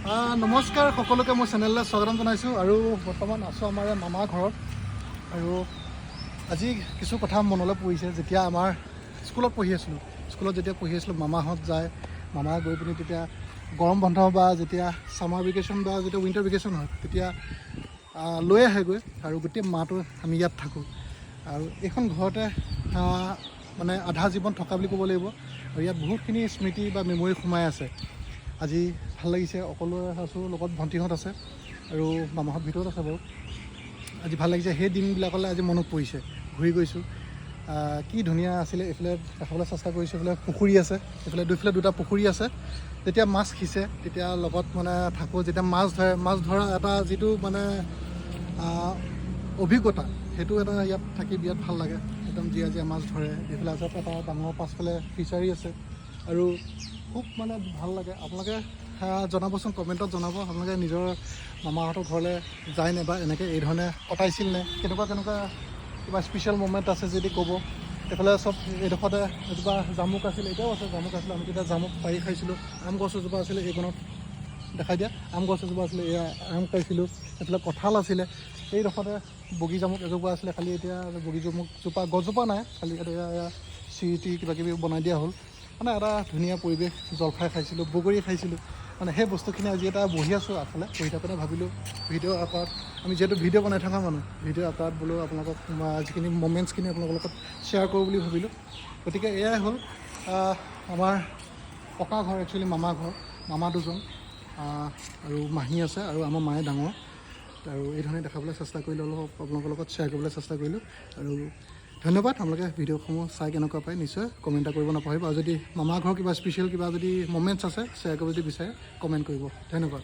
নমস্কাৰ সকলোকে মই চেনেললৈ স্বাগতম জনাইছোঁ আৰু বৰ্তমান আছোঁ আমাৰ মামাৰ ঘৰত আৰু আজি কিছু কথা মনলৈ পৰিছে যেতিয়া আমাৰ স্কুলত পঢ়ি আছিলোঁ যেতিয়া পঢ়ি আছিলোঁ মামাহঁত যায় মামা গৈ পিনি তেতিয়া গৰম বন্ধ বা যেতিয়া ছামাৰ ভেকেশ্যন বা যেতিয়া উইণ্টাৰ ভেকেশ্যন হয় তেতিয়া লৈ আহেগৈ আৰু গোটেই মাহটো আমি ইয়াত থাকোঁ আৰু এইখন ঘৰতে মানে আধা জীৱন থকা বুলি ক'ব লাগিব আৰু ইয়াত বহুতখিনি স্মৃতি বা মেমৰি সোমাই আছে। আজি ভাল লাগিছে, সকলোৱে আছোঁ, লগত ভণ্টিহঁত আছে আৰু মামাহঁত ভিতৰত আছে বাৰু। আজি ভাল লাগিছে, সেই দিনবিলাকলৈ আজি মনত পৰিছে, ঘূৰি গৈছোঁ। কি ধুনীয়া আছিলে। এইফালে দেখাবলৈ চেষ্টা কৰিছোঁ, এইফালে পুখুৰী আছে, এইফালে দুইফালে দুটা পুখুৰী আছে। যেতিয়া মাছ সিঁচে তেতিয়া লগত মানে থাকোঁ, যেতিয়া মাছ ধৰা এটা যিটো মানে অভিজ্ঞতা, সেইটো এটা ইয়াত থাকি বিৰাট ভাল লাগে। একদম জীয়া মাছ ধৰে। এইফালে আছে এটা ডাঙৰ পাছফালে ফিচাৰী আছে আৰু খুব মানে ভাল লাগে। আপোনালোকে জনাবচোন, কমেণ্টত জনাব আপোনালোকে নিজৰ মামাহঁতৰ ঘৰলৈ যায়নে বা এনেকৈ এই ধৰণে কটাইছিল নে, কেনেকুৱা কিবা স্পেচিয়েল মমেণ্ট আছে যদি ক'ব। এইফালে চব এইডোখৰতে এজোপা জামুক আছিলে, এতিয়াও আছে জামুক আছিলে, আমি তেতিয়া জামুক পাৰি খাইছিলোঁ। আম গছ এজোপা আছিলে, এইকণত দেখাই দিয়া আম গছ এজোপা আছিলে, এয়া আম খাইছিলোঁ। এইফালে কঁঠাল আছিলে, এইডোখৰতে বগী জামুক এজোপা আছিলে, খালি এতিয়া বগী জামুকজোপা গছজোপা নাই, খালি এয়া চিৰিটি কিবাকিবি বনাই দিয়া হ'ল। মানে এটা ধুনীয়া পৰিৱেশ। জলফাই খাইছিলোঁ, বগৰী খাইছিলোঁ। মানে সেই বস্তুখিনি আজি এটা বহি আছোঁ আগফালে, বহি থাকোঁতে ভাবিলোঁ ভিডিঅ' আকাৰত, আমি যিহেতু ভিডিঅ' বনাই থকা মানুহ, ভিডিঅ' আকাৰত বোলো আপোনালোকক যিখিনি মমেণ্টছখিনি আপোনালোকৰ লগত শ্বেয়াৰ কৰোঁ বুলি ভাবিলোঁ। গতিকে এয়াই হ'ল আমাৰ ককা ঘৰ, একচুৱেলি মামা ঘৰ, মামা দুজন আৰু মাহী আছে আৰু আমাৰ মায়ে ডাঙৰ। আৰু এই ধৰণে দেখাবলৈ চেষ্টা কৰিলোঁ, অলপ আপোনালোকৰ লগত শ্বেয়াৰ কৰিবলৈ চেষ্টা কৰিলোঁ। আৰু ধন্যবাদ। আপোনালোকে ভিডিঅ'সমূহ চাই কেনেকুৱা পায় নিশ্চয় কমেণ্ট এটা কৰিব নাপাহৰিব। আৰু যদি মামাৰ ঘৰৰ কিবা স্পেচিয়েল কিবা যদি মমেণ্টছ আছে শ্বেয়াৰ কৰিব যদি বিচাৰে কমেণ্ট কৰিব। ধন্যবাদ।